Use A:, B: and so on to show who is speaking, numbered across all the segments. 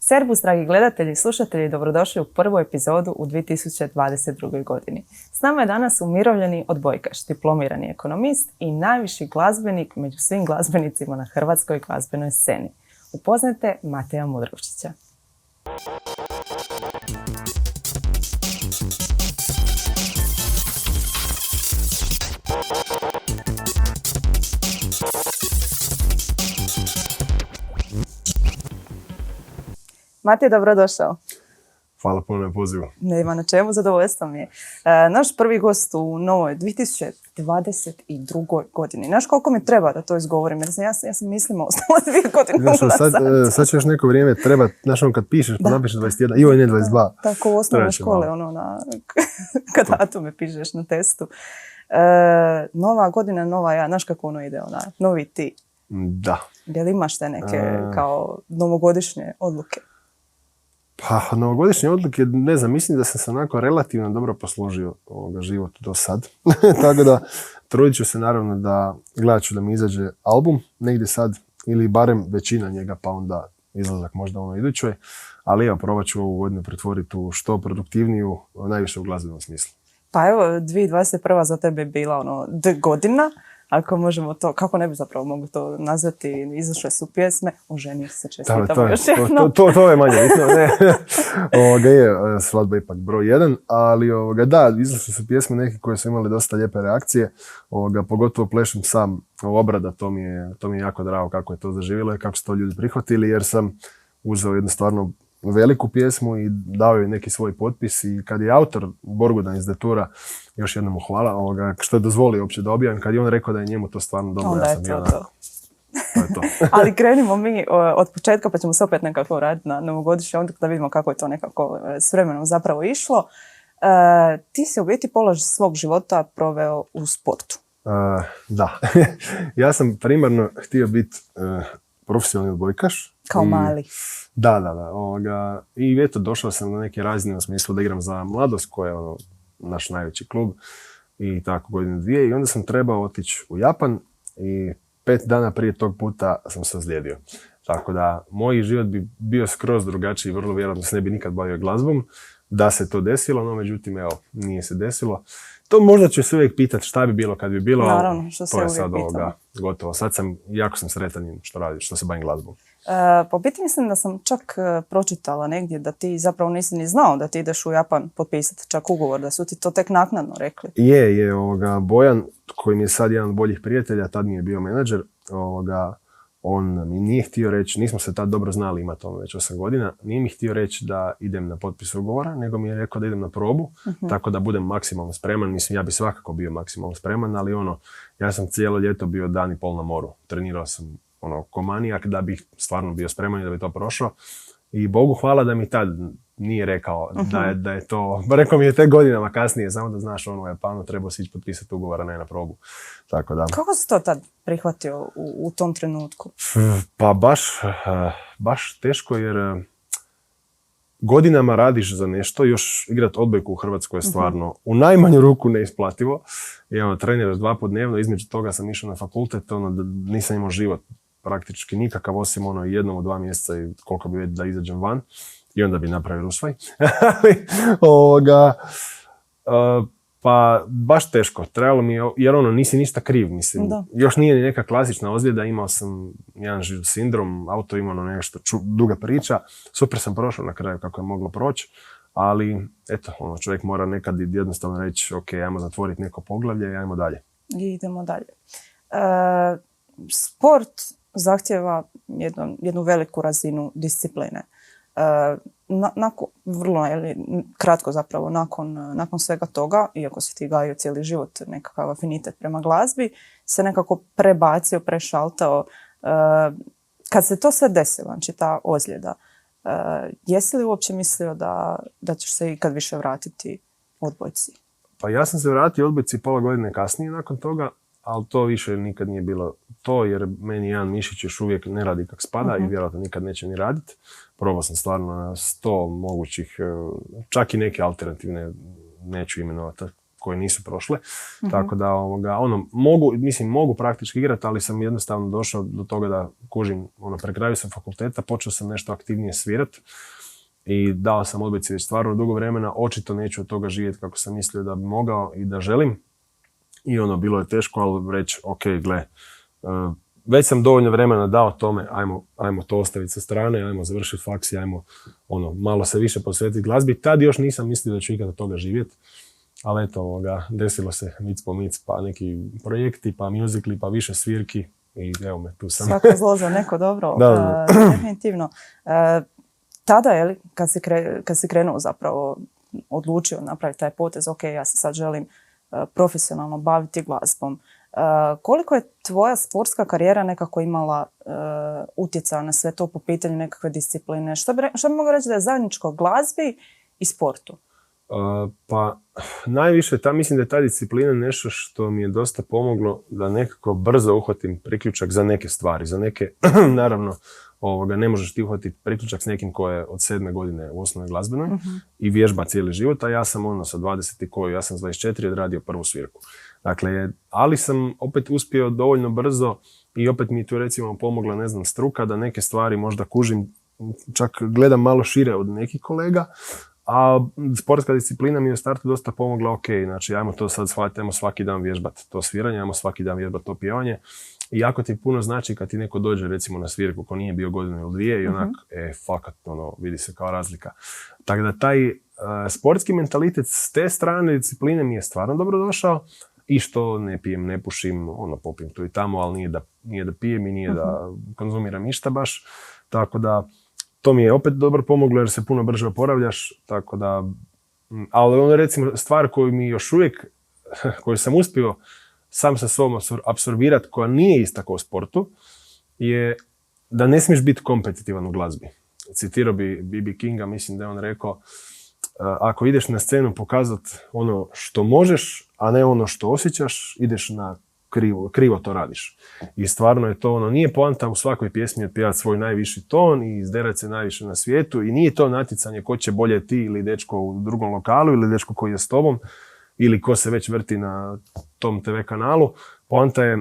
A: Servus, dragi gledatelji i slušatelji, dobrodošli u prvu epizodu u 2022. godini. S nama je danas umirovljeni odbojkaš, diplomirani ekonomist i najviši glazbenik među svim glazbenicima na hrvatskoj glazbenoj sceni. Upoznajte Mateja Mudrovčića. Matej, dobrodošao.
B: Hvala puno na pozivu.
A: Nema na čemu, zadovoljstvo mi je. Naš prvi gost u novoj 2022. godini. Znaš koliko mi treba da to izgovorim? Jer ja sam mislimo ostala 2 godine
B: sad će još neko vrijeme treba, znaš kad pišeš pa napišeš 21, joj ne 22.
A: Tako u osnovnoj škole, kad datume pišeš na testu. Nova godina, nova ja, znaš kako ono ide, novi ti.
B: Da.
A: Jel imaš te neke kao novogodišnje odluke?
B: Pa, novogodišnje odluke, ne znam, mislim da sam se onako relativno dobro poslužio život do sad. Tako da, trudit ću se naravno da gledat ću da mi izađe album negdje sad, ili barem većina njega, pa onda izlazak možda ono idućoj. Ali evo, probat ću ovu godinu pretvoriti u što produktivniju, najviše u glazbenom smislu.
A: Pa evo, 2021. za tebe je bila godina. Ako možemo to, kako ne bi zapravo mogli to nazvati, izašle su pjesme, oženio se, čestitamo još jedno.
B: To je manje bitno, ne. Je svadba ipak broj 1, ali da, izašle su pjesme neke koje su imale dosta lijepe reakcije, pogotovo Plešem sam obrada, to mi je jako drago kako je to zaživjelo i kako su to ljudi prihvatili, jer sam uzeo jednu stvarno veliku pjesmu i dao joj neki svoj potpis i kad je autor Borgudan iz Detura, još jednom mu hvala, što je dozvolio uopće da objavim, kad je on rekao da je njemu to stvarno dobro,
A: onda
B: ja sam bio to.
A: Ali krenimo mi od početka pa ćemo se opet nekako raditi na novogodišnje onda da vidimo kako je to nekako s vremenom zapravo išlo. Ti si u biti položaj svog života proveo u sportu.
B: Da, ja sam primarno htio biti profesionalni odbojkaš.
A: Kao mali.
B: Da. I eto, došao sam na neke razine u smislu da igram za Mladost, koja je naš najveći klub. I tako godinu dvije. I onda sam trebao otići u Japan i 5 dana prije tog puta sam se ozlijedio. Tako da, moj život bi bio skroz drugačiji, vrlo vjerojatno se ne bi nikad bavio glazbom. Da se to desilo, no međutim, evo, nije se desilo. To možda ću se uvijek pitati šta bi bilo kad bi bilo,
A: naravno, što
B: to je sad gotovo. Sad jako sam sretan što se bavim glazbom.
A: Po biti mislim da sam čak pročitala negdje da ti zapravo nisi ni znao da ti ideš u Japan potpisati čak ugovor, da su ti to tek naknadno rekli.
B: Je, Bojan, koji mi je sad jedan od boljih prijatelja, tad mi je bio menadžer, on mi nije htio reći, nismo se tad dobro znali, ima to već 8 godina, nije mi htio reći da idem na potpis ugovora, nego mi je rekao da idem na probu, tako da budem maksimalno spreman. Mislim, ja bi svakako bio maksimalno spreman, ali ja sam cijelo ljeto bio dan i pol na moru. Trenirao sam ko manijak da bih stvarno bio spreman i da bi to prošlo. I Bogu hvala da mi tad nije rekao da je to, rekao mi je tek godinama kasnije, samo da znaš u Japanu trebao si ići potpisati ugovor, a ne na probu. Tako da.
A: Kako si to tad prihvatio u tom trenutku?
B: Pa baš teško, jer godinama radiš za nešto, još igrat odbojku u Hrvatskoj je stvarno u najmanju ruku neisplativo. I treniraš 2 puta dnevno, između toga sam išao na fakultet, nisam imao život praktički nikakav, osim 1 u 2 mjeseca i koliko bi već da izađem van i onda bi napravio rusvaj. Pa baš teško, trebalo mi je, jer nisi ništa kriv, mislim. Da. Još nije ni neka klasična ozljeda, imao sam jedan sindrom, auto imao nešto duga priča, super sam prošao na kraju kako je moglo proći, ali eto, čovjek mora nekad jednostavno reći, ok, ajmo zatvoriti neko poglavlje i ajmo dalje.
A: I idemo dalje. Sport zahtjeva jednu veliku razinu discipline. Vrlo kratko zapravo nakon svega toga, iako si ti gajio cijeli život nekakav afinitet prema glazbi, se nekako prebacio, prešaltao. Kad se to sve desilo, znači ta ozljeda, jesi li uopće mislio da ćeš se ikad više vratiti odbojci?
B: Pa ja sam se vratio odbojci pola godine kasnije nakon toga, ali to više nikad nije bilo to, jer meni jedan mišić još uvijek ne radi kak spada i vjerojatno nikad neće ni raditi. Probao sam stvarno na 100 mogućih, čak i neke alternativne, neću imenovati koje nisu prošle. Tako da mogu praktički igrati, ali sam jednostavno došao do toga da kužim, pri kraju sam fakulteta, počeo sam nešto aktivnije svirati i dao sam odbojci već stvarno dugo vremena, očito neću od toga živjeti kako sam mislio da bi mogao i da želim. I bilo je teško, ali reći, ok, gle, već sam dovoljno vremena dao tome, ajmo to ostaviti sa strane, ajmo završiti faks i ajmo malo se više posvetiti glazbi. Tad još nisam mislio da ću ikada toga živjeti, ali eto, desilo se mic po mic, pa neki projekti, pa musicali, pa više svirki i evo me, tu sam.
A: Svako zlo za neko dobro,
B: Da.
A: definitivno. Tada, kad si krenuo zapravo, odlučio napraviti taj potez, ok, ja se sad želim profesionalno baviti glazbom. Koliko je tvoja sportska karijera nekako imala utjecaja na sve to po pitanju nekakve discipline? Što bi mogla reći da je zajedničko glazbi i sportu?
B: Pa najviše, mislim da je ta disciplina nešto što mi je dosta pomoglo da nekako brzo uhvatim priključak za neke stvari. Za neke, naravno, ne možeš ti uhvatiti priključak s nekim ko je od 7. godine u osnovnoj glazbenoj i vježba cijeli život, a ja sam sa 20 koju, ja sam s 24 odradio prvu svirku. Dakle, ali sam opet uspio dovoljno brzo i opet mi je tu recimo pomogla, struka da neke stvari možda kužim, čak gledam malo šire od nekih kolega, a sportska disciplina mi je u startu dosta pomogla, ok, znači ajmo to sad shvatiti, ajmo svaki dan vježbati to sviranje, ajmo svaki dan vježbati to pjevanje. I jako ti puno znači kad ti neko dođe recimo na svirku ko nije bio godinu ili dvije i onak, fakat, vidi se kao razlika. Tako da taj sportski mentalitet s te strane discipline mi je stvarno dobro došao i što ne pijem, ne pušim, popijem tu i tamo, ali nije da pijem i nije da konzumiram ništa baš. Tako da to mi je opet dobro pomoglo jer se puno brže oporavljaš, tako da, ali recimo stvar koju mi još uvijek, koju sam uspio sam sa sobom apsorbirati, koja nije ista kao u sportu, je da ne smiješ biti kompetitivan u glazbi. Citirao bi B.B. Kinga, mislim da je on rekao, ako ideš na scenu pokazati ono što možeš, a ne ono što osjećaš, ideš na krivo to radiš. I stvarno je to nije poanta u svakoj pjesmi otpjevati svoj najviši ton i izderati se najviše na svijetu i nije to natjecanje ko će bolje ti ili dečko u drugom lokalu ili dečko koji je s tobom ili ko se već vrti na tom TV kanalu. Poanta je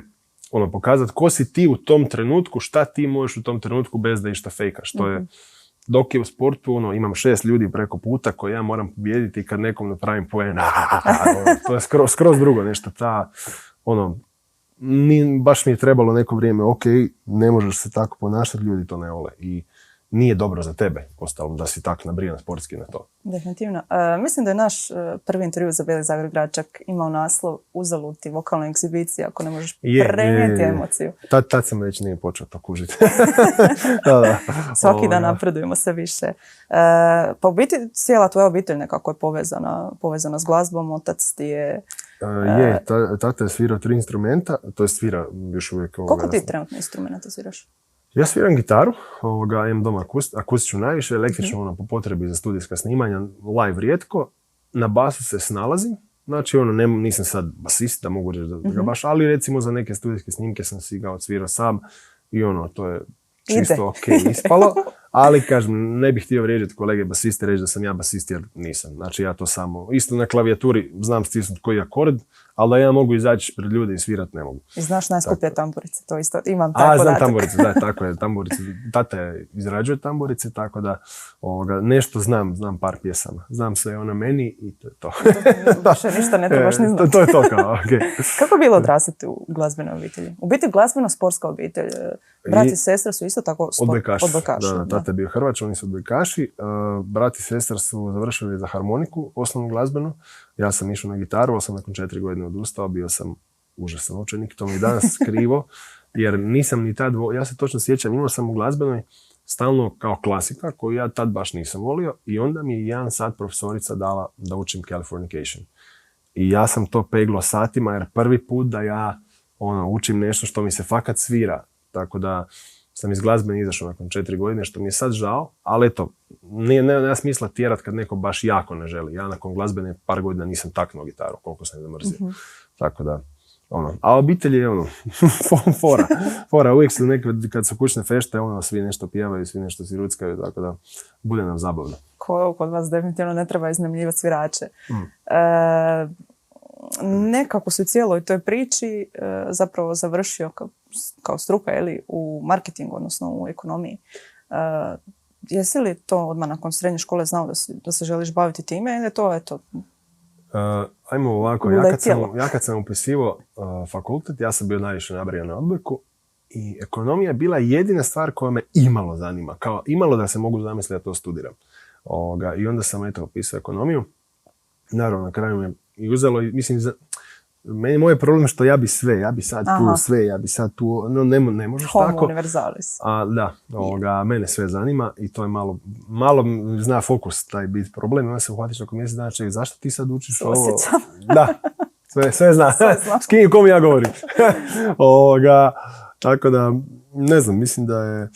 B: pokazati ko si ti u tom trenutku, šta ti možeš u tom trenutku bez da išta fejkaš. To je, dok je u sportu, imam 6 ljudi preko puta koje ja moram pobijediti i kad nekom napravim poen, to je skroz drugo nešto. Baš mi je trebalo neko vrijeme, ok, ne možeš se tako ponašati, ljudi to ne vole i nije dobro za tebe, ostalom, da si tako nabrijan sportski na to.
A: Definitivno. Mislim da je naš prvi intervju za Beli Zagreb grad čak imao naslov Uzalud ti vokalna egzibicija ako ne možeš prenijeti emociju.
B: Tad sam već nije počeo to kužiti.
A: Svaki dan napredujemo sve više. Pa u biti cijela tvoja obitelj nekako je povezana s glazbom, otac ti je...
B: Tata je svirao 3 instrumenta, to je svira još uvijek...
A: Koliko ti trenutno instrumenta sviraš?
B: Ja sviram gitaru, imam doma akustičnu najviše, električnu po potrebi za studijska snimanja, live rijetko. Na basu se snalazim, znači nisam sad basist da mogu reći da ga baš, ali recimo za neke studijske snimke sam si ga odsvirao sam i to je čisto ok ispalo. Ali kažem, ne bih htio vrijeđati kolege basiste, reći da sam ja basist jer nisam. Znači ja to samo, isto na klavijaturi znam stisnuti koji akord, ali da ja mogu izaći pred ljude i svirati ne mogu.
A: I znaš najskuplje tamburice, to isto, imam taj podatak.
B: Znam tamburice, da, tako je, tamburice. Tata izrađuje tamburice, tako da nešto znam par pjesama. Znam sve o meni i to je to.
A: Više ništa ne trebaš ni znati.
B: To je to kao, ok.
A: Kako je bilo odrastati u glazbenoj obitelji? U biti glazbeno-sportska obitelj. Brat i sestra su isto tako
B: odbojkaši.
A: Da.
B: Tata je bio Hrvač, oni su odbojkaši. Brat i sestra su završili za harmoniku, osnovnu glazbenu. Ja sam išao na gitaru, ali sam nakon 4 godine odustao, bio sam užasan učenik, to mi je danas krivo, jer nisam ni tad, ja se točno sjećam, imao sam u glazbenoj stalno kao klasika, koju ja tad baš nisam volio i onda mi je 1 sat profesorica dala da učim Californication. I ja sam to peglo satima, jer prvi put da ja učim nešto što mi se fakat svira, tako da sam iz glazbene izašao nakon 4 godine, što mi je sad žao, ali eto, nema smisla tjerat kad neko baš jako ne želi. Ja nakon glazbene par godina nisam taknuo gitaru, koliko sam je zamrzio. Tako da, a obitelj je fora, uvijek su neke, kad su kućne fešte, svi nešto pjevaju, svi nešto si ruckaju, tako da bude nam zabavno.
A: Kod vas definitivno ne treba iznajmljivati svirače. nekako se u cijeloj toj priči zapravo završio kao struka u marketingu, odnosno u ekonomiji. Jesi li to odmah nakon srednje škole znao da se želiš baviti time ili je to eto?
B: Ajmo ovako, ja kad sam upisivao fakultet, ja sam bio najviše nabrijan na odbojku i ekonomija je bila jedina stvar koja me imalo zanima. Kao imalo da se mogu zamisliti da to studiram. I onda sam upisao ekonomiju. Naravno, na kraju me i uzelo, mislim, meni moj problem što ja bi sad tu sve, ja bi sad tu, no ne možeš
A: Homo
B: tako.
A: universalis.
B: Mene sve zanima i to je malo zna fokus taj biti problem. Onda se uhvatiš oko mjesec dana, čekaj, zašto ti sad učiš ovo? Da, sve zna. S kom ja govorim. Tako da, ne znam, mislim da je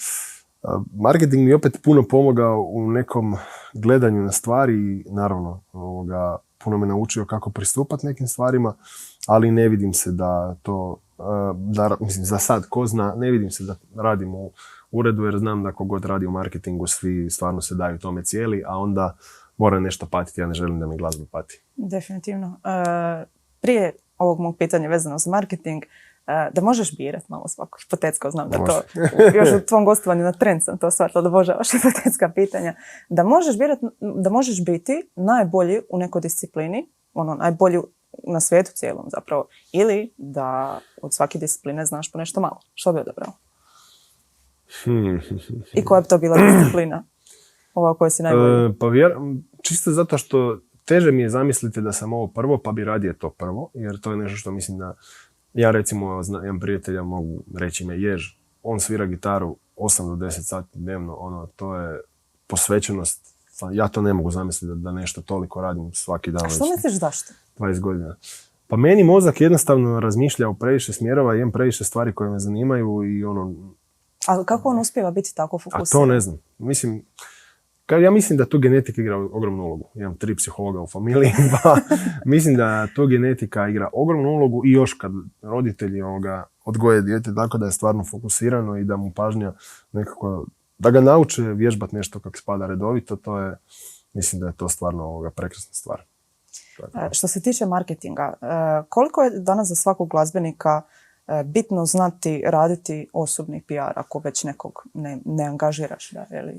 B: marketing mi opet puno pomogao u nekom gledanju na stvari i naravno puno me naučio kako pristupati nekim stvarima, ali ne vidim se da to, mislim za sad ko zna, ne vidim se da radim u uredu jer znam da kogod radi u marketingu svi stvarno se daju tome cijeli, a onda mora nešto patiti, ja ne želim da mi glazba pati.
A: Definitivno. Prije ovog mog pitanja vezano za marketing, da možeš birati malo svako, hipotetsko, znam da to, još u tvom gostovanju na Trend sam to shvatila, da obožavaš hipotetska pitanja, da možeš birati, da možeš biti najbolji u nekoj disciplini, najbolji na svijetu cijelom zapravo, ili da od svake discipline znaš po nešto malo. Što bi odabrao? I koja bi to bila disciplina? Ova koja si najbolji?
B: Čisto zato što teže mi je zamisliti da sam ovo prvo, pa bi radije to prvo, jer to je nešto što mislim da ja recimo, jedan prijatelja mogu reći ime Jež, on svira gitaru 8 do 10 sati dnevno, to je posvećenost, ja to ne mogu zamisliti da nešto toliko radim svaki dan.
A: A što misliš zašto?
B: 20 godina. Pa meni mozak jednostavno razmišlja o previše smjerova, imam previše stvari koje me zanimaju i
A: Ali kako on uspijeva biti tako fokusiran?
B: A to ne znam. Ja mislim da tu genetika igra ogromnu ulogu. Imam 3 psihologa u familiji, pa mislim da tu genetika igra ogromnu ulogu i još kad roditelji odgoje dijete tako da je stvarno fokusirano i da mu pažnja nekako, da ga nauče vježbati nešto kako spada redovito, to je, mislim da je to stvarno prekrasna stvar.
A: Što se tiče marketinga, koliko je danas za svakog glazbenika bitno znati raditi osobni PR ako već nekog ne angažiraš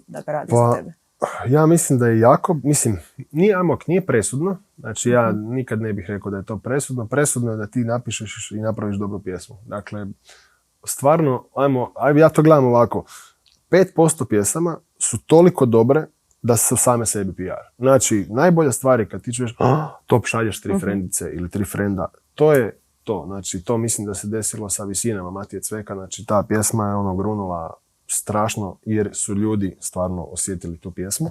A: da ga radi za tebe?
B: Ja mislim da je jako, nije presudno, znači ja nikad ne bih rekao da je to presudno. Presudno je da ti napišeš i napraviš dobru pjesmu. Dakle, stvarno, ja to gledam ovako, 5% pjesama su toliko dobre da su same sebi PR. Znači, najbolja stvar je kad ti čuješ to šalješ 3 frendice ili 3 frenda, to je to. Znači, to mislim da se desilo sa Visinama Matije Cveka, znači ta pjesma je grunula strašno jer su ljudi stvarno osjetili tu pjesmu.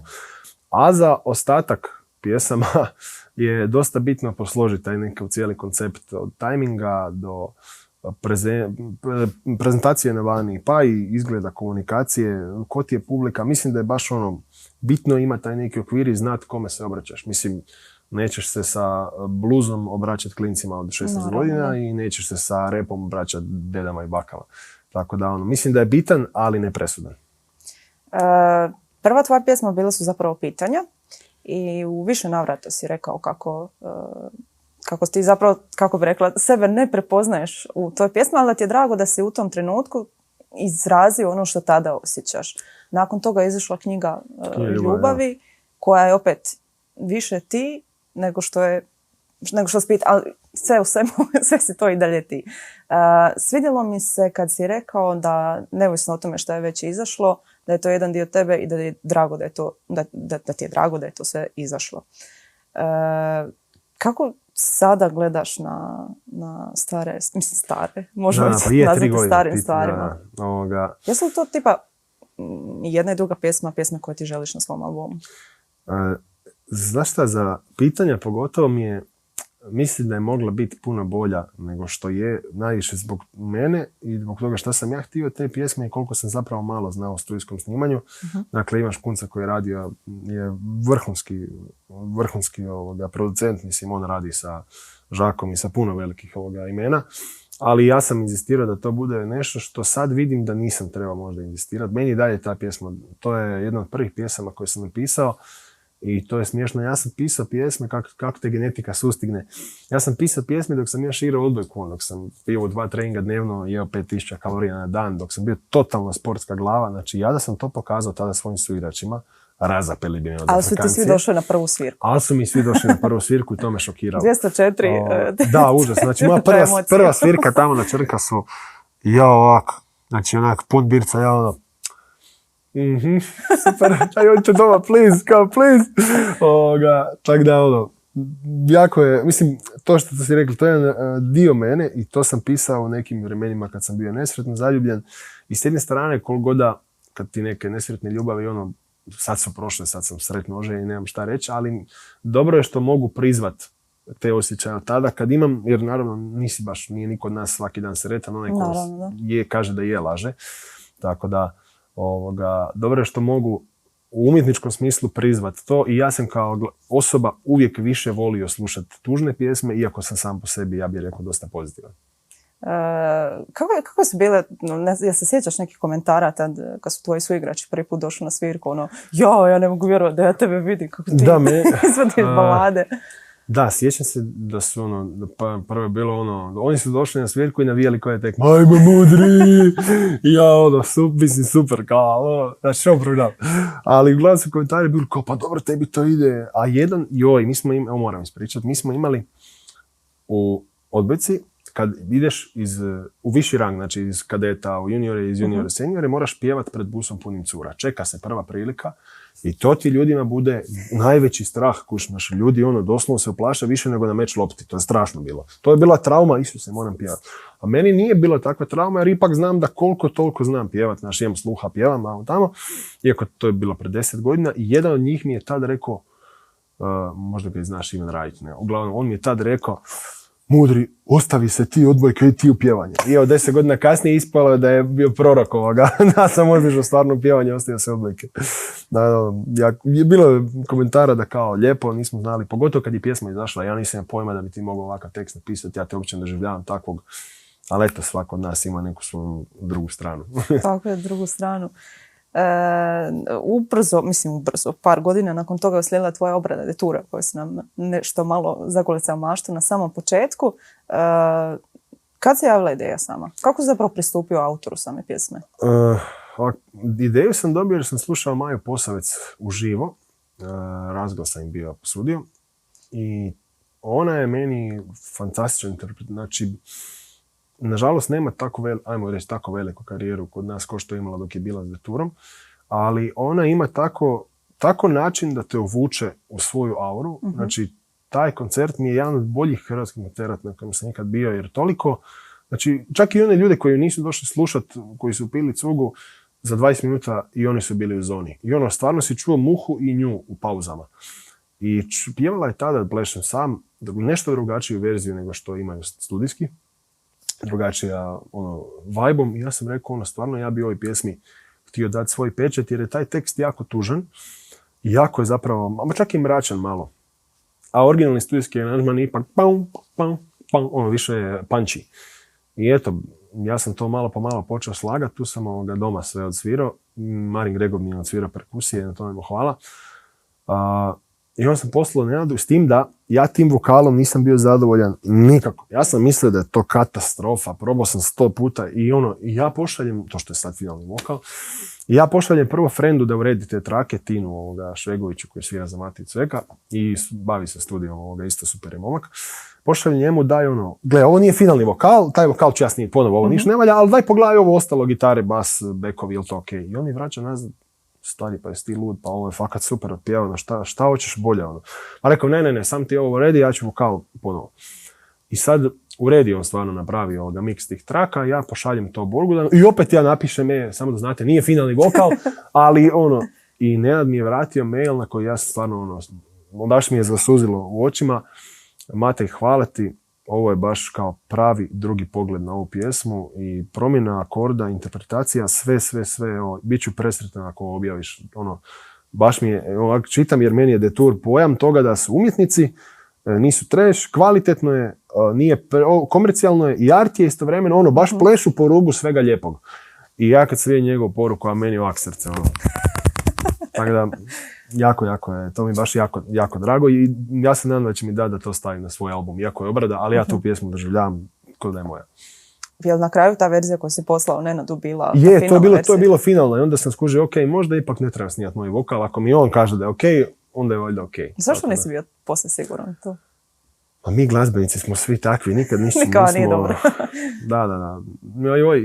B: A za ostatak pjesama je dosta bitno posložiti taj neki cijeli koncept od tajminga do prezentacije na vani, pa i izgleda komunikacije, ko ti je publika. Mislim da je baš bitno imati taj neki okvir i znati kome se obraćaš. Mislim, nećeš se sa bluzom obraćati klincima od 16 godina i nećeš se sa repom obraćati dedama i bakama. Tako da mislim da je bitan, ali ne presudan.
A: Prva tvoja pjesma bila su zapravo pitanja i u više navrata si rekao kako ti zapravo, kako bi rekla, sebe ne prepoznaješ u toj pjesmi, ali da ti je drago da si u tom trenutku izrazio ono što tada osjećaš. Nakon toga je izašla knjiga Ljubavi, koja je opet više ti nego što spit, ali sve u svemu, sve si to i dalje ti. Svidjelo mi se kad si rekao da, neovisno o tome što je već izašlo, da je to jedan dio tebe i da je drago da ti je drago da je to sve izašlo. Kako sada gledaš na stare, možemo nazvati starim stvarima? Jesu li to tipa jedna i druga pjesma koje ti želiš na svom albumu?
B: Znaš šta, za pitanja pogotovo mislim da je mogla biti puno bolja nego što je, najviše zbog mene i zbog toga što sam ja htio te pjesme i koliko sam zapravo malo znao o studijskom snimanju. Dakle, Ivan Špunca koji je radio je vrhunski producent, mislim, on radi sa Žakom i sa puno velikih imena, ali ja sam inzistirao da to bude nešto što sad vidim da nisam trebao možda inzistirati. Meni dalje ta pjesma, to je jedna od prvih pjesama koje sam napisao I to je smiješno. Ja sam pisao pjesme kako te genetika sustigne. Ja sam pisao pjesme dok sam još igrao odbojku, dok sam pio 2 treninga dnevno, jeo 5000 kalorija na dan, dok sam bio totalno sportska glava. Znači, ja da sam to pokazao tada svojim suigračima, razapeli bi me od
A: ali su ti svi došli na prvu svirku.
B: Ali su mi svi došli na prvu svirku i to me šokiralo.
A: 204.
B: Da, užas. Znači, moja prva svirka tamo na Črkasu, ja ovako, znači onak pun birca, ja ono, super, aj odite doma, please, kao please. Tako da, ono, jako je, mislim, to što si rekli, to je jedan dio mene i to sam pisao u nekim vremenima kad sam bio nesretno zaljubljen. I s jedne strane, koliko da, kad ti neke nesretne ljubavi, ono, sad su prošle, sad sam sretno oženjen i nemam šta reći, ali dobro je što mogu prizvat te osjećaje od tada kad imam, jer naravno nije niko od nas svaki dan sretan, onaj ko kaže da je laže. Tako da, dobro je što mogu u umjetničkom smislu prizvat to i ja sam kao osoba uvijek više volio slušati tužne pjesme, iako sam sam po sebi, ja bih rekao, dosta pozitivan.
A: Kako su bile, ja se sjećaš nekih komentara tad kad su tvoji suigrači prvi put došli na svirku, ono, ja ne mogu vjerovati da ja tebe vidim kako ti izvodiš balade.
B: Da, sjećam se da su prvo je bilo oni su došli na svirku i navijali koje tekme. Ajmo mudri! Ja, super, kao, znači što program. Ali uglavnom su komentari bili kao, pa dobro, tebi to ide. A moram ispričati, mi smo imali u odbojci, kad ideš u viši rang, znači iz kadeta u juniore, iz juniore seniore, moraš pjevat pred busom punim cura. Čeka se prva prilika i to ti ljudima bude najveći strah. Naši ljudi doslovno se uplaše više nego na meč lopti. To je strašno bilo. To je bila trauma, Isuse, moram pjevat. A meni nije bila takva trauma jer ipak znam da koliko toliko znam pjevat. Znači imam sluha, pjevam malo tamo. Iako to je bilo pred 10 godina i jedan od njih mi je tad rekao, možda ga i znaš, Ivan Rajić, ne. Uglavnom, on mi je tad rekao, mudri, ostavi se ti odbojke i ti u pjevanje. I 10 godina kasnije ispalo da je bio prorok ovoga. Da sam otišao stvarno u pjevanje, ostavio se odbojke. Bilo je komentara da kao lijepo, nismo znali, pogotovo kad je pjesma izašla, ja nisam pojma da bi ti mogao ovakav tekst napisati, ja te uopće ne doživljavam takvog. Ali eto, svako od nas ima neku svoju drugu stranu.
A: Tako je, drugu stranu. Ubrzo, par godina nakon toga je uslijedila tvoja obrada detura koja se nam nešto malo zakulica maštu na samom početku. Kad se javila ideja sama? Kako si zapravo pristupio autoru same pjesme?
B: Ideju sam dobio jer sam slušao Maju Posavec uživo. Razglas sam im bio posudio. I ona je meni fantastičan interpret. Znači, nažalost nema tako veliku karijeru kod nas kao što je imala dok je bila s deturom, ali ona ima tako način da te uvuče u svoju auru. Znači, taj koncert mi je jedan od boljih hrvatskih koncerata na kojem sam nikad bio, jer toliko, znači, čak i one ljude koji nisu došli slušat, koji su pili cugu, za 20 minuta i oni su bili u zoni. I stvarno si čuo muhu i nju u pauzama. I pjevala je tada Plešem sam, nešto drugačiju verziju nego što imaju studijski. Drugačija vibe-om i ja sam rekao stvarno ja bi ovoj pjesmi htio dati svoj pečat jer je taj tekst jako tužan i jako je zapravo, čak i mračan malo. A originalni studijski aranžman ipak više je punchy. I eto, ja sam to malo po malo počeo slagati, tu sam doma sve odsvirao. Marin Gregor mi je odsvirao perkusije, na tome mu hvala. I onda sam poslao Nenadu s tim da ja tim vokalom nisam bio zadovoljan nikako. Ja sam mislio da je to katastrofa, probao sam 100 puta i ja pošaljem, to što je sad finalni vokal, i ja pošaljem prvo frendu da uredi te trake, Tinu Švegoviću koji svira za Maticu Eka i bavi se studijom, isto super je momak. Pošaljem njemu, daj gle, ovo nije finalni vokal, taj vokal ću ja snimiti ponovo, ovo ništa ne valja, ali daj pogledaj ovo ostalo, gitare, bas, bekovi, ili to okej. I on mi vraća nazad, stari, pa jesi ti lud, pa ovo je fakat super otpjevano, šta hoćeš bolje, A rekao, ne, sam ti ovo uredi, ja ću vokal ponovo. I sad uredi on stvarno napravi miks tih traka, ja pošaljem to Borgudanu i opet ja napišem, samo da znate, nije finalni vokal, ali i Nenad mi je vratio mail na koji ja sam stvarno, baš mi je zasuzilo u očima, Matej, hvala ti, ovo je baš kao pravi drugi pogled na ovu pjesmu i promjena akorda, interpretacija, sve, bit ću presretan ako objaviš, baš mi je, čitam jer meni je detur pojam toga da su umjetnici, nisu trash, kvalitetno je, nije komercijalno je i art je istovremeno, baš plešu po rubu svega lijepog. I ja kad se vidim njegovu poruku, a meni ovak srce, Tako da, Jako je. To mi je baš jako drago i ja se nadam da će mi dati da to stavim na svoj album. Iako je obrada, ali ja tu pjesmu doživljavam kao da je moja.
A: Je na kraju ta verzija koju si poslao Nenadu bila
B: to je bilo finalno i onda sam skužio, ok, možda ipak ne treba snijati moj vokal. Ako mi on kaže da je ok, onda je valjda ok.
A: Zašto nisi bio posle siguran to?
B: Pa mi glazbenici smo svi takvi, nikad nismo...
A: Nije dobro.
B: Da.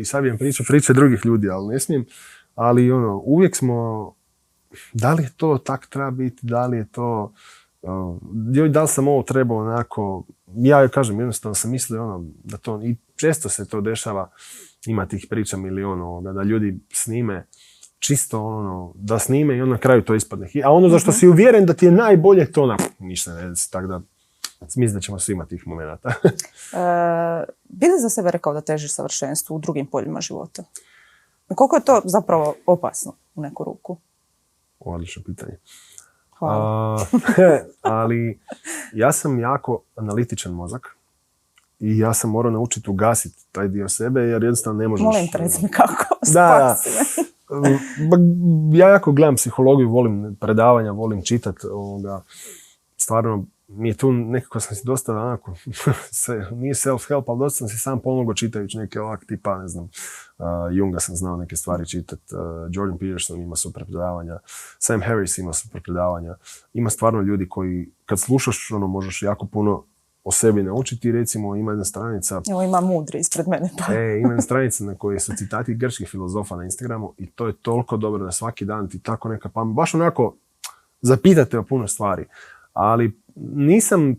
B: I sad bijem priče drugih ljudi, ali ne smijem. Ali uvijek smo... Da li je to tak treba biti, da li je to... Da li sam ovo trebao onako... Ja kažem, jednostavno sam mislio da to... I često se to dešava, ima tih priča milion, da ljudi snime čisto da snime i onda na kraju to ispadne. A zašto si uvjeren da ti je najbolje, to ništa ne reci. Tako da mislim da ćemo svi imati tih momenata.
A: Bi li za sebe rekao da težiš savršenstvu u drugim poljima života? Koliko je to zapravo opasno u neku ruku?
B: Odlično pitanje.
A: Hvala.
B: Ali ja sam jako analitičan mozak i ja sam morao naučiti ugasiti taj dio sebe jer jednostavno ne možeš...
A: Molim te, reci mi kako.
B: Da. Ja jako gledam psihologiju, volim predavanja, volim čitati. Stvarno, mi je tu nekako sam si dosta onako, nije self-help, ali dosta sam si sam pomogao čitajući neke ovak tipa, ne znam, Junga sam znao neke stvari čitati, Jordan Peterson ima super predavanja, Sam Harris ima super predavanja. Ima stvarno ljudi koji, kad slušaš, možeš jako puno o sebi naučiti. Recimo, ima jedna stranica...
A: Evo, ima mudri ispred mene. Pa.
B: Ima jedna stranica na kojoj su citati grčkih filozofa na Instagramu i to je toliko dobro da svaki dan ti tako neka pamet. Baš onako zapitate o puno stvari. Ali nisam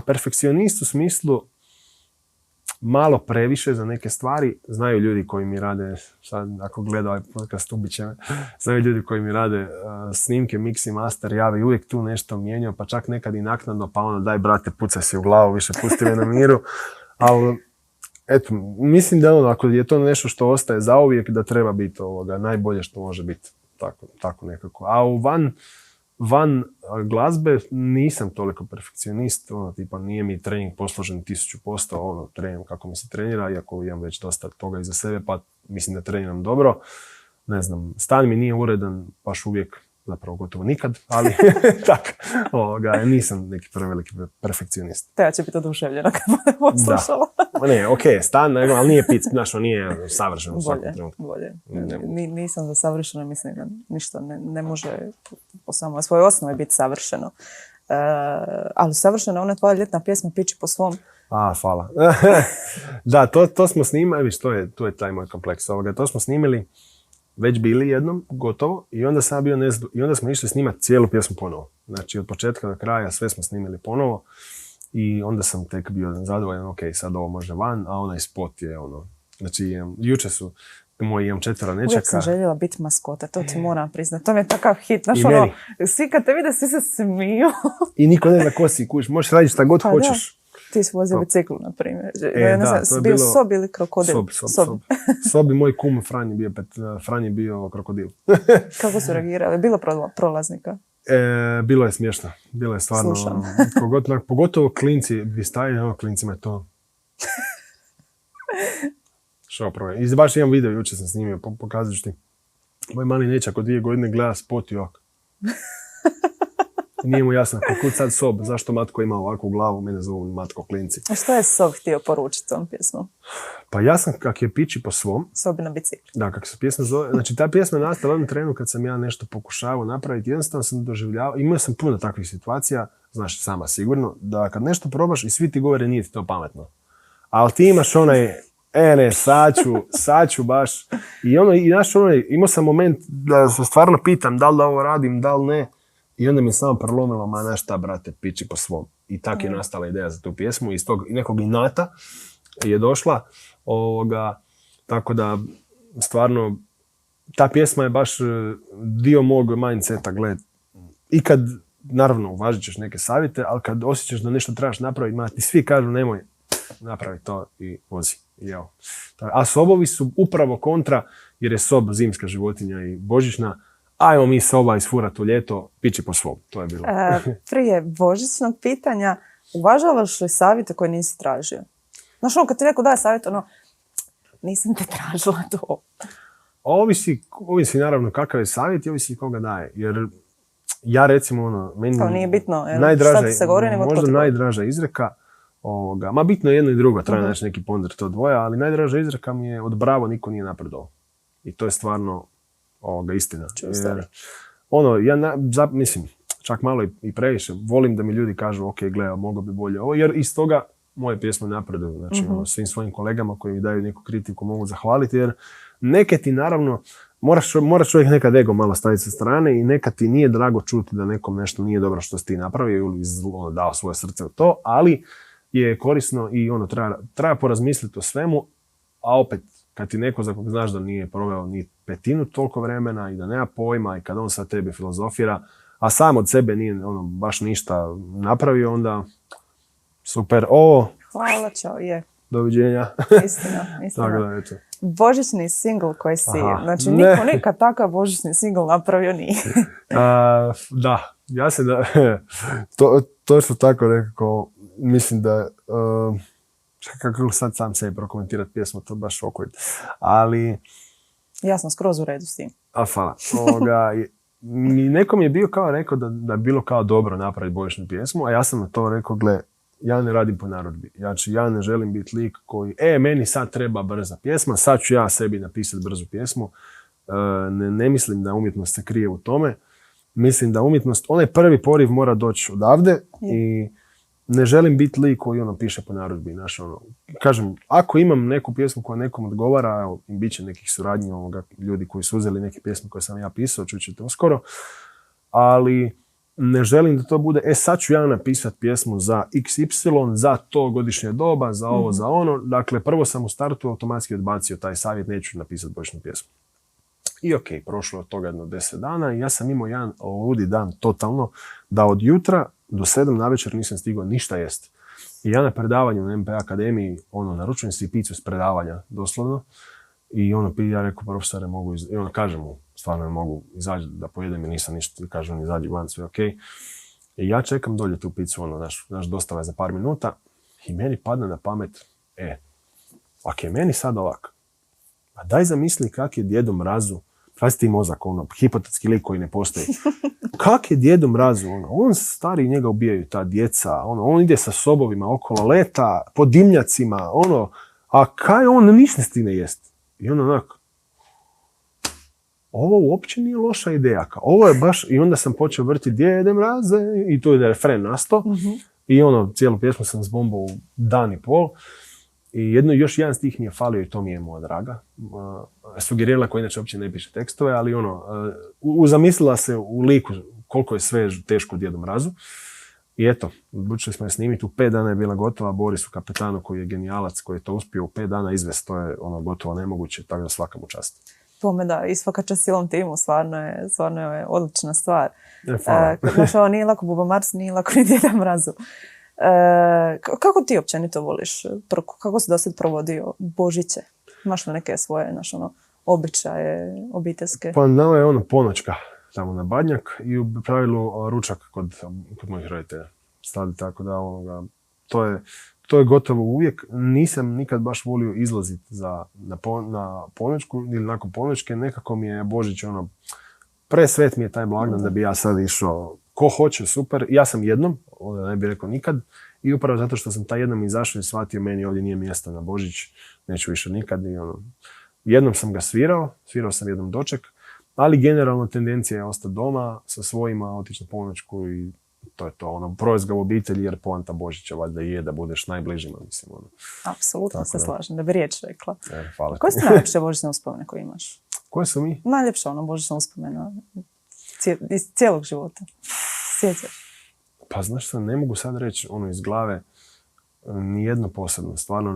B: perfekcionist u smislu malo previše za neke stvari. Znaju ljudi koji mi rade, sad ako gleda ovaj podcast ubiće me, znaju ljudi koji mi rade snimke, mix i master, ja bi uvijek tu nešto mijenjao, pa čak nekad i naknadno, pa daj brate, pucaj si u glavu, više pusti me na miru. Ali, eto, mislim da ako je to nešto što ostaje zauvijek, da treba biti najbolje što može biti. Tako nekako. A van glazbe nisam toliko perfekcionist, tipa nije mi trening posložen 1000%, treniram kako mi se trenira, iako imam već dosta toga iza sebe, pa mislim da treniram dobro. Ne znam, stan mi nije uredan baš uvijek, zapravo gotovo nikad, ali nisam neki preveliki perfekcionist.
A: Te ja će biti oduševljena kad bude poslušala.
B: Ne, stan, ali nije nije savršeno u svakom trenutku.
A: Bolje. Nisam za savršeno, mislim da ništa ne može po samoj svojoj osnovi biti savršeno. Ali savršena ona tvoja ljetna pjesma Piči po svom.
B: Hvala. Da, to smo snimali, viš, to je taj moj kompleks. To smo snimili, već bili jednom, gotovo, i onda sam bio i onda smo išli snimati cijelu pjesmu ponovo. Znači, od početka do kraja sve smo snimili ponovo i onda sam tek bio zadovoljan, ok, sad ovo može van, a onaj spot je Znači, juče su imam 4 nečaka.
A: Uvijek sam željela biti maskota, to ti moram priznati. To mi je takav hit. Znaš, svi kad te vide, svi se smiju.
B: I niko ne zna ko si, kuš, možeš raditi šta god hoćeš.
A: Ti si vozio biciklu, na primjer. Ne znam, si bio Sob ili krokodil?
B: Sob i moj kum Fran je bio krokodil.
A: Kako su reagirali? Bilo prolaznika?
B: Bilo je smiješno. Bilo je stvarno... Pogotovo klinci, vi stavili, klincima je to... I baš imam video, jučer sam snimio, pokazat ću ti. Moj mali nečak od 2 godine gleda spot i ovako. Nije mu jasno, kud sad Sob, zašto Matko ima ovakvu glavu, mene zovu Matko klinci.
A: A što je Sob htio poručiti tom pjesmom?
B: Pa ja sam, kak je Piči po svom...
A: Sobi na biciklu.
B: Da, kak se pjesma zove. Znači, ta pjesma je nastala u jednom trenu kad sam ja nešto pokušavao napraviti. Jednostavno sam doživljavao, imao sam puno takvih situacija, znaš sama sigurno, da kad nešto probaš i svi ti govore nije ti to pametno. Ali ti imaš sad ću baš. Imao sam moment da se stvarno pitam da li da ovo radim, da li ne. I onda mi je samo prelomilo, znaš šta, brate, piči po svom. I tako je nastala ideja za tu pjesmu. Iz tog nekog inata je došla. Tako da, stvarno, ta pjesma je baš dio mog mindseta, gled. I kad, naravno, uvažit ćeš neke savjete, ali kad osjećaš da nešto trebaš napraviti, ti svi kažu nemoj, napravi to i vozi. A sobovi su upravo kontra, jer je sob zimska životinja i božićna. Ajmo mi soba isfurat u ljeto, piči po svom. To je bilo.
A: Prije božićnog pitanja, uvažavaš li savjete koje nisi tražio? Znaš, kad ti neko daje savjet, nisam te tražila to.
B: Ovisi naravno kakav je savjet i ovisi koga daje. Jer Ja recimo, ono, meni
A: Kao nije bitno,
B: najdraža,
A: šta ti se govori, nego
B: možda najdraža izreka, ma bitno je jedno i drugo, treba naći neki ponder to dvoje, ali najdraža izreka mi je od bravo niko nije napredovao. I to je stvarno istina. Jer, mislim, čak malo i previše, volim da mi ljudi kažu, ok, gledaj, mogo bi bolje ovo, jer iz toga moje pjesme napreduju. Znači, svim svojim kolegama koji mi daju neku kritiku mogu zahvaliti, jer neke ti naravno, mora čovjek nekad ego malo staviti sa strane i nekad ti nije drago čuti da nekom nešto nije dobro što si ti napravio ili dao svoje srce u to, ali je korisno i treba porazmisliti o svemu, a opet, kad ti neko za kog znaš da nije proveo ni petinu toliko vremena i da nema pojma i kad on sad tebi filozofira, a sam od sebe nije baš ništa napravio, onda super,
A: hvala, čao, je.
B: Doviđenja.
A: Istina.
B: Tako da, eto.
A: Božićni singl koji si, znači niko nikad takav božićni singl napravio nije.
B: Da, ja se da, to što tako nekako, mislim da, kako sad sam sebi prokomentirati pjesmu, to baš awkward, ali...
A: Ja sam skroz u redu s tim.
B: Hvala. Nekom je bio kao rekao da je bilo kao dobro napraviti božićnu pjesmu, a ja sam na to rekao, gle, ja ne radim po narudžbi. Znači, ja ne želim biti lik koji, meni sad treba brza pjesma, sad ću ja sebi napisati brzu pjesmu. Ne mislim da umjetnost se krije u tome. Mislim da umjetnost, onaj prvi poriv mora doći odavde i ne želim biti lik koji piše po narudžbi. Kažem, ako imam neku pjesmu koja nekom odgovara, evo, bit će nekih suradnji ljudi koji su uzeli neke pjesme koje sam ja pisao, čućete uskoro, ali ne želim da to bude, sad ću ja napisati pjesmu za XY, za to godišnje doba, za ovo, za ono. Dakle, prvo sam u startu automatski odbacio taj savjet, neću napisati božićnu pjesmu. I ok, prošlo je od toga jedno 10 dana i ja sam imao jedan ludi dan totalno, da od jutra do 7 navečer nisam stigao ništa jest. I ja na predavanju na MPA akademiji, naručujem si picu s predavanja, doslovno. I ja rekao, profesore, mogu i kažem mu, stvarno ne mogu izaći da pojedem i nisam ništa, kaže on, izađi van, sve ok. I ja čekam dolje tu picu, naš dostava je za par minuta i meni padne na pamet, ako je meni sad ovak, a daj zamisli kak je Djedu Mrazu, kaj si ti mozak, hipotetski lik koji ne postoji. Kak je Djedu Mrazu, on stari, njega ubijaju ta djeca, on ide sa sobovima okolo, leta po dimnjacima, a kaj on ništa s ti ne jest. I ovo uopće nije loša ideja. Ovo je baš, i onda sam počeo vrti Djede Mraze, i tu je refren nasto. I cijelu pjesmu sam zbombao u dan i pol. I još jedan stih mi je falio i to mi je moja draga. Sugerirala koja inače uopće ne piše tekstove, ali zamislila se u liku koliko je sve teško Djedu Mrazu. I eto, odlučili smo je snimiti, u 5 dana je bila gotova, Borisu kapetanu koji je genijalac, koji je to uspio u 5 dana izvesti, to je gotovo nemoguće, tako da svaka mu čast.
A: Tome da, i svaka čast cijelom timu, stvarno je odlična stvar. Znaš, nije lako Buba Mars, nije lako ni Djeda Mrazu. Kako ti općenito voliš? Kako si dosad provodio Božiće? Imaš li neke svoje, običaje obiteljske?
B: Pa nama je ponoćka tamo na Badnjak i u pravilu ručak kod mojih roditelja. Stadi, tako da to je gotovo uvijek. Nisam nikad baš volio izlaziti na ponoćku ili nakon ponoćke. Nekako mi je Božić presvet mi je taj blagdan da bi ja sad išao. Ko hoće, super. Ja sam jednom, onda ne bih rekao nikad. I upravo zato što sam taj jednom izašao i shvatio, meni ovdje nije mjesta na Božić, neću više nikad. I jednom sam ga svirao sam jednom doček, ali generalno tendencija je ostati doma sa svojima, otići na ponoćku i to je to. Provesti ga u obitelji jer poanta Božića valjda je da budeš najbližima, mislim.
A: Apsolutno se slažem, da bi riječ rekla.
B: Hvala.
A: Koje su najljepše božićne uspomene koje imaš?
B: Koje su mi?
A: Najljepša božićna uspomena iz cijelog života. Sjećaš?
B: Pa znaš što, ne mogu sad reći iz glave nijedno posebno. Stvarno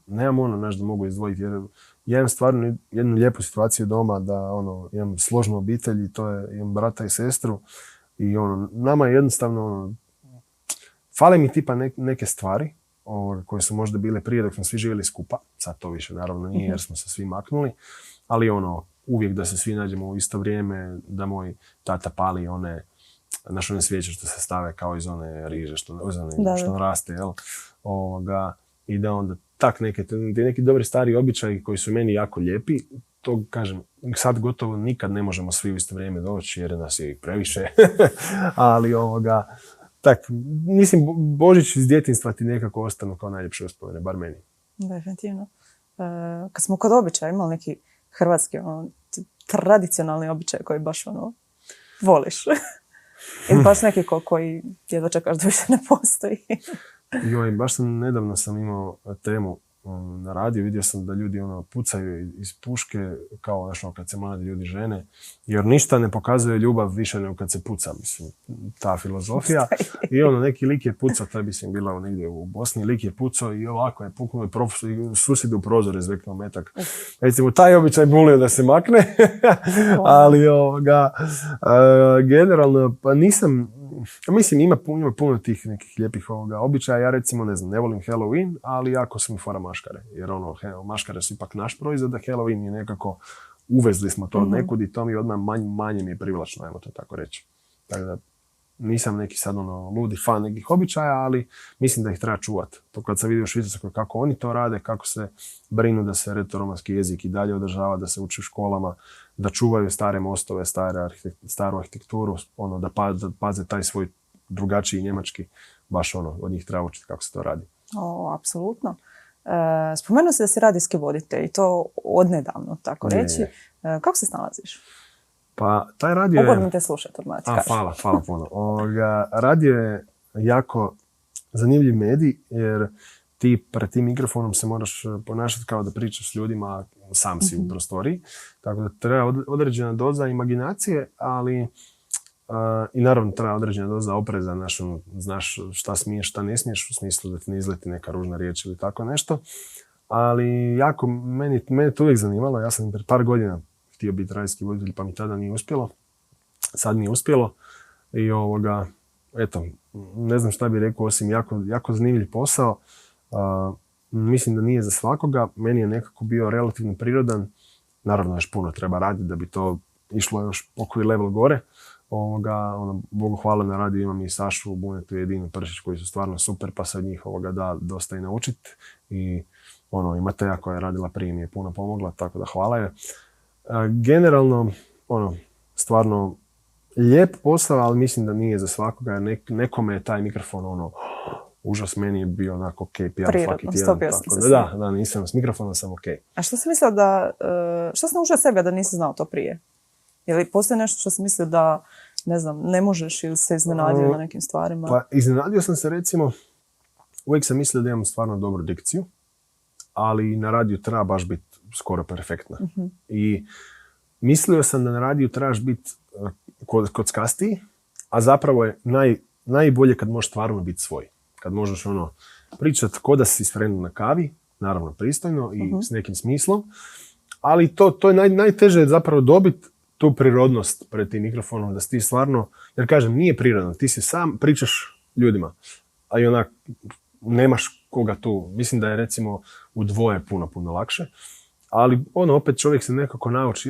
B: nemam da mogu izdvojiti. Jer ja imam stvarno jednu lijepu situaciju doma da imam složnu obitelj i to je, imam brata i sestru i nama je jednostavno fale mi tipa neke stvari koje su možda bile prije dok smo svi živjeli skupa. Sad to više naravno nije jer smo se svi maknuli. Ali uvijek da se svi nađemo u isto vrijeme, da moj tata pali one svijeće što se stave kao iz one riže, što raste, jel? I da onda tak neki dobri stari običaji koji su meni jako lijepi, to kažem, sad gotovo nikad ne možemo svi u isto vrijeme doći jer nas je i previše. Ali tak, mislim, Božić iz djetinjstva ti nekako ostanu kao najljepše uspomene, bar meni.
A: Definitivno. Kad smo kod običaja, imali neki hrvatski tradicionalni običaj koji baš voliš? Ili baš neki koji jedva čekaš da više ne postoji?
B: Joj, baš nedavno sam imao temu na radiju, vidio sam da ljudi pucaju iz puške kao kad se mladi ljudi žene, jer ništa ne pokazuje ljubav više nego kad se puca, mislim, ta filozofija. I neki lik je pucao, taj mislim bila negdje u Bosni, lik je pucao i ovako je puknuo i susjed u prozor je zveknuo metak. Recimo, taj običaj bulio da se makne, ali generalno, pa nisam, mislim, ima puno tih nekih lijepih običaja. Ja recimo, ne volim Halloween, ali jako su mi fora maškare. Jer maškare su ipak naš proizvod, a Halloween je nekako, uvezli smo to od nekud i to mi odmah manje mi je privlačno, ajmo to tako reći. Tako da, nisam neki sad ludi fan nekih običaja, ali mislim da ih treba čuvati. To kad sam vidio u Švicarskoj kako oni to rade, kako se brinu da se retoromanski jezik i dalje održava, da se uči u školama, da čuvaju stare mostove, staru arhitekturu, da paze taj svoj drugačiji njemački, baš od njih treba učiti kako se to radi.
A: Apsolutno. Spomenuo si da si radijski voditelj i to odnedavno, tako reći. Kako se snalaziš?
B: Pa, taj radio je...
A: Ugodno te slušati, odmah ti kažem.
B: Hvala puno. Radio je jako zanimljiv medij, jer ti pred tim mikrofonom se moraš ponašati kao da pričaš s ljudima, sam si u prostoriji. Tako da treba određena doza imaginacije, ali i naravno treba određena doza opreza. Znaš šta smiješ, šta ne smiješ, u smislu da ti ne izleti neka ružna riječ ili tako nešto. Ali jako, mene to uvijek zanimalo. Ja sam pred par godina htio biti radijski voditelj, pa mi tada nije uspjelo. Sad mi je uspjelo. I eto, ne znam šta bih rekao, osim jako zanimljiv posao. Mislim da nije za svakoga. Meni je nekako bio relativno prirodan. Naravno, još puno treba raditi da bi to išlo još pokoji level gore. Bogu hvala, na radiju imam i Sašu Bunetu i Edinu Pršić koji su stvarno super, pa se od njih da dosta i naučiti. I i Mateja koja je radila prije mi je puno pomogla, tako da hvala je. Generalno, stvarno lijep posao, ali mislim da nije za svakoga, jer nekome je taj mikrofon užas, meni je bio onako okej, pijan svaki tjedan. Da, nisam s mikrofonom, sam okej.
A: A što si mislio što si naučio sebe da nisi znao to prije? Je li postoji nešto što si mislio da, ne možeš ili se iznenadio na nekim stvarima?
B: Pa iznenadio sam se, recimo, uvijek sam mislio da imam stvarno dobru dikciju, ali na radiju treba baš biti skoro perfektna. I mislio sam da na radiju trebaš biti kockastiji, a zapravo je najbolje kad možeš stvarno biti svoj. Kad možeš pričati ko da si s frendom na kavi, naravno pristojno i s nekim smislom, ali to je najteže zapravo dobiti tu prirodnost pred tim mikrofonom, da si ti stvarno, jer kažem, nije prirodno, ti si sam pričaš ljudima, a i nemaš koga tu. Mislim da je recimo u dvoje puno lakše, ali opet čovjek se nekako nauči,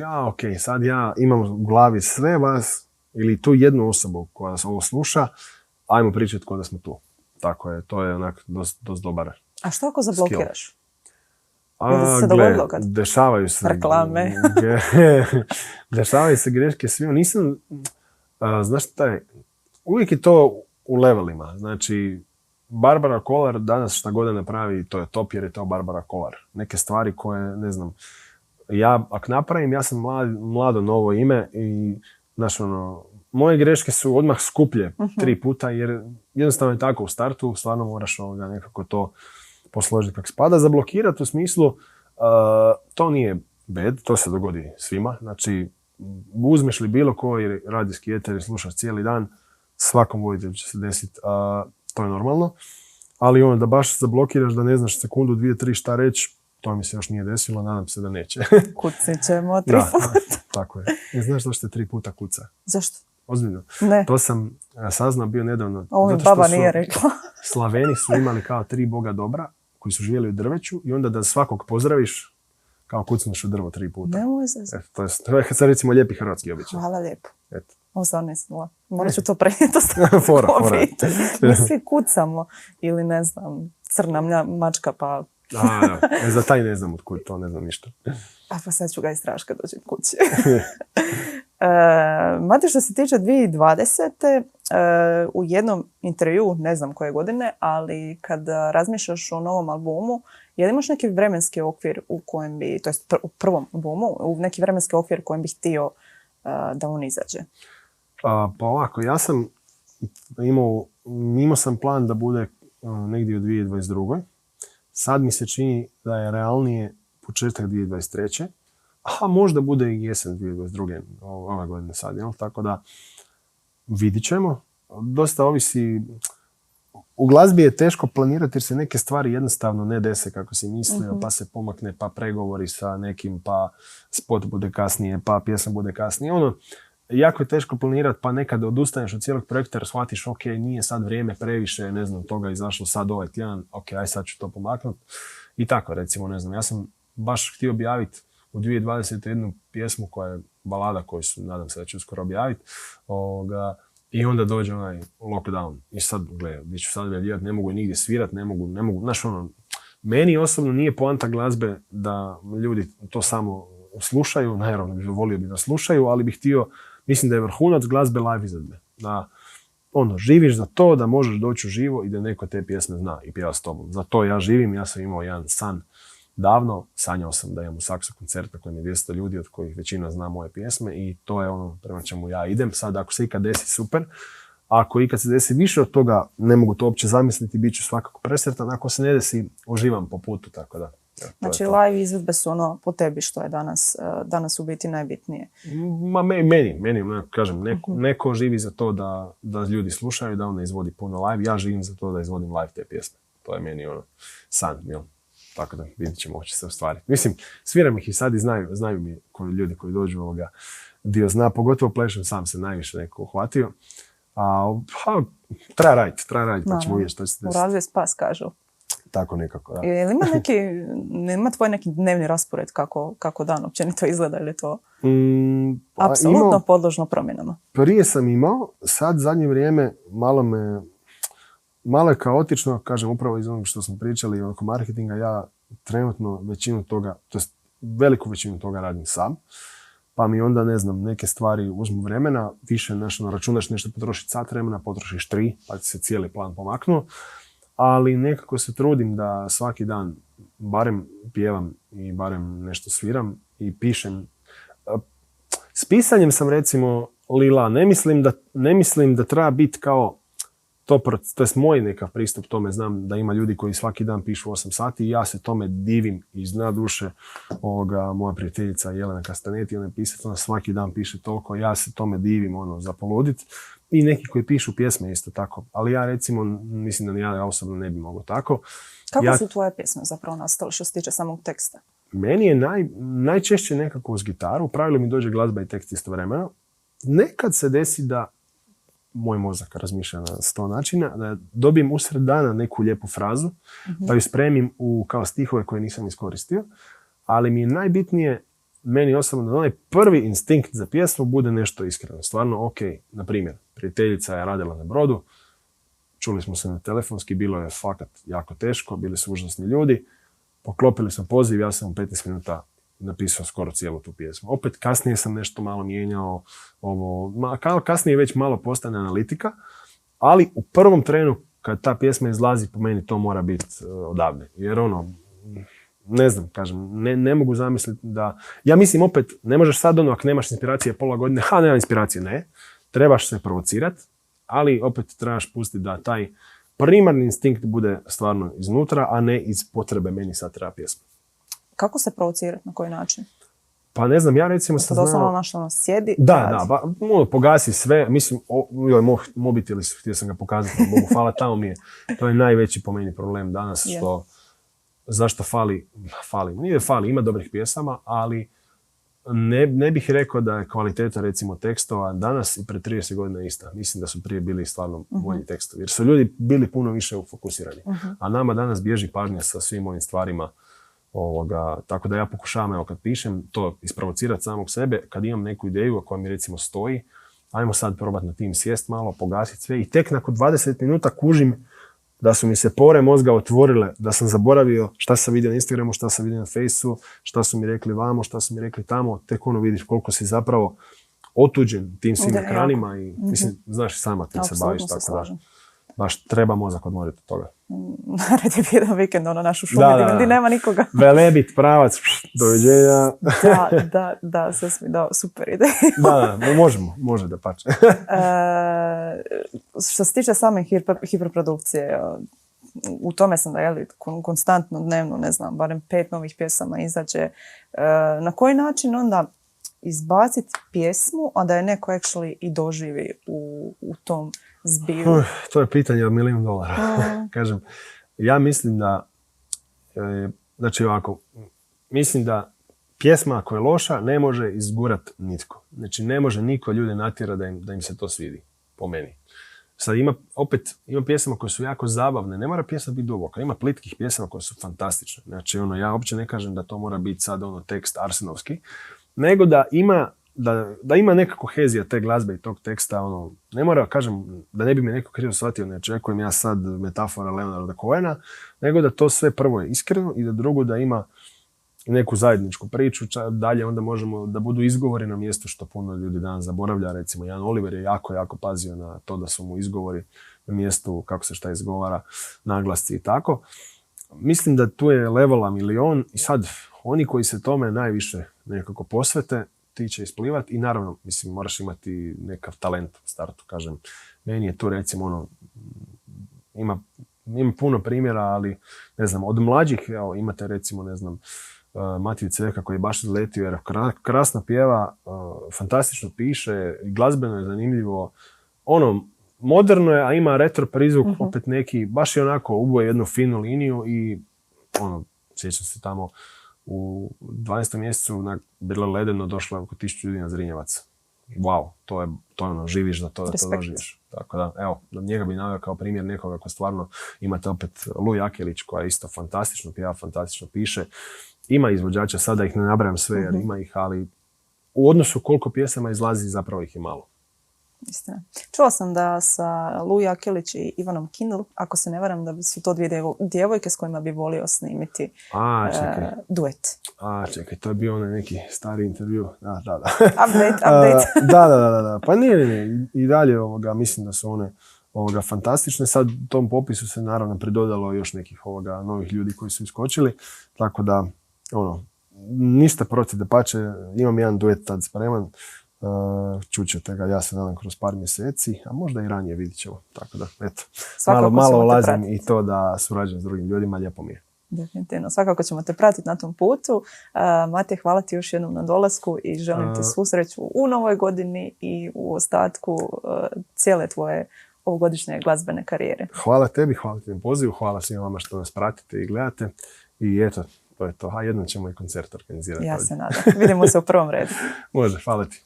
B: sad ja imam u glavi sve vas ili tu jednu osobu koja nas ovo sluša, ajmo pričati ko da smo tu. Tako je, to je dosta dobar.
A: A što ako zablokiraš? Se dogodilo kad?
B: Dešavaju se
A: reklame.
B: Dešavaju se greške svima. Nisam, znaš uvijek je to u levelima. Znači, Barbara Kolar danas šta god napravi, to je top jer je to Barbara Kolar. Neke stvari koje, ja ako napravim, ja sam mlado novo ime i moje greške su odmah skuplje 3 puta jer jednostavno je tako u startu, stvarno moraš nekako to posložiti kako spada. Zablokirati u smislu, to nije bad, to se dogodi svima. Znači, uzmeš li bilo koji radijski eter i slušaš cijeli dan, svakom voditelju će se desiti, to je normalno. Ali da baš zablokiraš, da ne znaš sekundu, 2, 3 šta reći, to mi se još nije desilo, nadam se da neće.
A: Kucnit ćemo 3 puta.
B: Tako je. I znaš što se 3 puta kuca?
A: Zašto?
B: Ozbiljno.
A: Ne.
B: To sam saznao bio nedavno.
A: Ovo mi baba nije rekla.
B: Slaveni su imali kao 3 boga dobra koji su živjeli u drveću i onda da svakog pozdraviš kao kucneš u drvo 3 puta.
A: Nemoj se.
B: To je sad recimo lijepi hrvatski običaj.
A: Hvala lijepo.
B: Eto.
A: Ovo sad ne znala. Morat ću to prenijeti.
B: Fora.
A: Mi svi kucamo ili crna mačka pa...
B: Za taj ne znam otkud to, ne znam ništa.
A: A pa sad ću ga istražiti kad dođem kući. Mate, što se tiče 2020. U jednom intervju, ne znam koje godine, ali kad razmišljaš o novom albumu, je li imaš neki vremenski okvir u kojem bi, to jest u prvom albumu, neki vremenski okvir u kojem bi htio da on izađe?
B: Pa ovako, ja sam imao sam plan da bude negdje u 2022. Sad mi se čini da je realnije početak 2023. A možda bude i jesen 2022. ove godine sad, jel? Tako da vidit ćemo. Dosta ovisi. U glazbi je teško planirati jer se neke stvari jednostavno ne dese kako si mislio, pa se pomakne, pa pregovori sa nekim, pa spot bude kasnije, pa pjesma bude kasnije. Jako je teško planirati, pa nekad odustaneš od cijelog projekta jer shvatiš, ok, nije sad vrijeme previše, ne znam, toga izašlo sad ovaj tjedan, ok, aj sad ću to pomaknuti. I tako, recimo, ne znam, ja sam baš htio objaviti u 2020. jednu pjesmu koja je balada koju nadam se da ću uskoro objaviti. I onda dođe onaj lockdown. I sad, gledaj, gdje ću sad objavljivati, ne mogu nigdje svirati, ne mogu, znaš meni osobno nije poanta glazbe da ljudi to samo slušaju, naravno volio bi da slušaju, ali bih htio, mislim da je vrhunac glazbe live izvedbe. Da živiš za to, da možeš doći u živo i da neko te pjesme zna i pjeva s tobom. Za to ja živim, ja sam imao jedan san davno, sanjao sam da imam u Saksu koncert na kojem je 200 ljudi od kojih većina zna moje pjesme i to je prema čemu ja idem. Sad ako se ikad desi, super. Ako ikad se desi više od toga, ne mogu to uopće zamisliti, bit ću svakako presretan. Ako se ne desi, uživam po putu, tako da.
A: Znači live izvedbe su po tebi što je danas u biti najbitnije.
B: Meni, kažem, neko živi za to da ljudi slušaju, da on izvodi puno live. Ja živim za to da izvodim live te pjesme. To je meni san, jel? Tako da vidjet ćemo će se ostvariti. Mislim, sviram ih i sad i znaju mi ljudi koji dođu dio zna, pogotovo plešem sam se najviše neko uhvatio. Treba raditi, pa ćemo vidjeti što će se desiti.
A: U razvoju spas, kažu.
B: Tako nekako, da.
A: Ima tvoj neki dnevni raspored kako dan općenito izgleda ili to apsolutno podložno promjenama?
B: Prije sam imao, sad zadnje vrijeme malo je kaotično, kažem upravo iz onog što smo pričali oko marketinga, ja trenutno većinu toga, to jest veliku većinu toga radim sam, pa mi onda, ne znam, neke stvari uzmu vremena, više računaš nešto potrošiti sat vremena, potrošiš 3, pa se cijeli plan pomaknuo, ali nekako se trudim da svaki dan barem pjevam i barem nešto sviram i pišem. S pisanjem sam recimo lila, ne mislim da treba biti kao to je moj nekav pristup tome. Znam da ima ljudi koji svaki dan pišu 8 sati i ja se tome divim iz dna duše. Moja prijateljica Jelena Kastaneti, ona je pisat, ona svaki dan piše toliko, ja se tome divim za poludit. I neki koji pišu pjesme isto tako. Ali ja recimo mislim da ja osobno ne bi mogao tako.
A: Kako su tvoje pjesme zapravo nastale što se tiče samog teksta?
B: Meni je najčešće nekako uz gitaru. U pravilu mi dođe glazba i tekst istovremeno. Nekad se desi da moj mozak razmišlja na 100 načina, da dobijem usred dana neku lijepu frazu, pa ju spremim u kao stihove koje nisam iskoristio, ali mi je najbitnije, meni osobno, da onaj prvi instinkt za pjesmu bude nešto iskreno. Stvarno, ok, na primjer, prijateljica je radila na brodu, čuli smo se na telefonski, bilo je fakat jako teško, bili su užasni ljudi, poklopili smo poziv, ja sam u 15 minuta napisao skoro cijelu tu pjesmu. Opet kasnije sam nešto malo mijenjao, kasnije već malo postane analitika, ali u prvom trenu kad ta pjesma izlazi, po meni to mora biti odavde. Jer ne znam, kažem, ne mogu zamisliti da... Ja mislim opet, ne možeš sad ako nemaš inspiracije pola godine, nema inspiracije, ne. Trebaš se provocirati, ali opet trebaš pustiti da taj primarni instinkt bude stvarno iznutra, a ne iz potrebe meni sad treba pjesma.
A: Kako se provocirati, na koji način?
B: Pa ne znam, ja recimo sam znao...
A: Doslovno našlo sjedi.
B: Da, pogasi sve. Mislim, mobitel, htio sam ga pokazati, Bogu hvala, tamo mi je. To je najveći po meni problem danas, što... Zašto fali? Nije fali, ima dobrih pjesama, ali ne bih rekao da je kvaliteta recimo tekstova danas i pred 30 godina ista. Mislim da su prije bili stvarno bolji tekstovi. Jer su ljudi bili puno više fokusirani. A nama danas bježi pažnja sa svim ovim stvarima. Tako da ja pokušavam, kad pišem, to isprovocirati samog sebe. Kad imam neku ideju koja mi recimo stoji, ajmo sad probati na tim sjest malo, pogasiti sve i tek nakon 20 minuta kužim da su mi se pore mozga otvorile, da sam zaboravio šta sam vidio na Instagramu, šta sam vidio na Faceu, šta su mi rekli vamo, šta su mi rekli tamo, tek ono vidiš koliko si zapravo otuđen tim svim ekranima i mislim, znaš sama ti se baviš, tako da baš treba mozak odmoriti od toga.
A: Nared je jedan vikend, naš u šumi, gdje nema nikoga.
B: Velebit, pravac, doviđenja.
A: Da, sve mi dao, super ide.
B: Da, može da pače.
A: Što se tiče same hiperprodukcije, u tome sam da konstantno, dnevno, ne znam, barem 5 novih pjesama izađe. Na koji način onda izbaciti pjesmu, a da je neko actually i doživi u tom zbiru?
B: To je pitanje od $1.000.000. Kažem, ja mislim da, znači ovako, mislim da pjesma ako je loša ne može izgurat nitko. Znači ne može niko ljude natjera da im se to svidi, po meni. Sad ima pjesama koje su jako zabavne, ne mora pjesma biti duboka, ima plitkih pjesama koje su fantastične. Znači ja uopće ne kažem da to mora biti sad tekst arsenovski, nego da ima neka kohezija te glazbe i tog teksta, ne mora, kažem, da ne bi me neko krivo shvatio, ne očekujem ja sad metafora Leonarda Cohena, nego da to sve prvo je iskreno i da drugo da ima neku zajedničku priču, dalje onda možemo da budu izgovori na mjestu što puno ljudi danas zaboravlja. Recimo, Jan Oliver je jako pazio na to da su mu izgovori na mjestu kako se šta izgovara, naglasci i tako. Mislim da tu je levela milion i sad oni koji se tome najviše nekako posvete, ti će isplivati i naravno, mislim, moraš imati nekav talent u startu, kažem. Meni je tu recimo ima puno primjera, ali ne znam, od mlađih, evo, imate recimo, ne znam, Matiju Cveka koji je baš izletio jer krasno pjeva, fantastično piše, glazbeno je zanimljivo, moderno je, a ima retro prizvuk, opet neki, baš je onako uboje jednu finu liniju i sjećam se tamo u 12. mjesecu bilo ledeno, došlo oko 1000 ljudi na Zrinjevac. Wow, to je živiš za to da to doživiš. Tako da, evo, njega bi naveo kao primjer nekoga ko stvarno, imate opet Luj Akelić koja isto fantastično pjeva, fantastično piše. Ima izvođača, sada ih ne nabrajam sve jer ima ih, ali u odnosu koliko pjesama izlazi, zapravo ih je malo.
A: Istina. Čula sam da sa Luj Akelić i Ivanom Kindl, ako se ne varam, da su to dvije djevojke s kojima bi volio snimiti duet.
B: Čekaj, to je bio onaj neki stari intervju. Da.
A: Update.
B: Da. Pa nije. I dalje mislim da su one fantastične. Sad tom popisu se naravno pridodalo još nekih novih ljudi koji su iskočili. Tako da, ništa protiv, da pače. Imam jedan duet tad spreman. Čućete ga, ja se nadam, kroz par mjeseci, a možda i ranije, vidit ćemo. Tako da, eto, malo ulazim i to da surađujem s drugim ljudima, lijepo mi je.
A: Definitivno, svakako ćemo te pratiti na tom putu. Matej, hvala ti još jednom na dolasku i želim ti svu sreću u novoj godini i u ostatku cijele tvoje ovogodišnje glazbene karijere.
B: Hvala tebi na pozivu, hvala svima vama što nas pratite i gledate i eto, to je to. A jednom ćemo i koncert organizirati.
A: Ja se nadam. Vidimo se u prvom redu.
B: Može, hvala ti.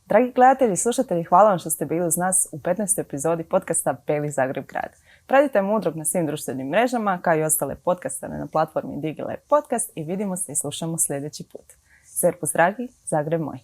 A: Dragi gledatelji i slušatelji, hvala vam što ste bili uz nas u 15. epizodi podcasta Peli Zagreb grad. Pratite Mudrog na svim društvenim mrežama, kao i ostale podcastane na platformi Digilab Podcast i vidimo se i slušamo sljedeći put. Serpus dragi, Zagreb moj.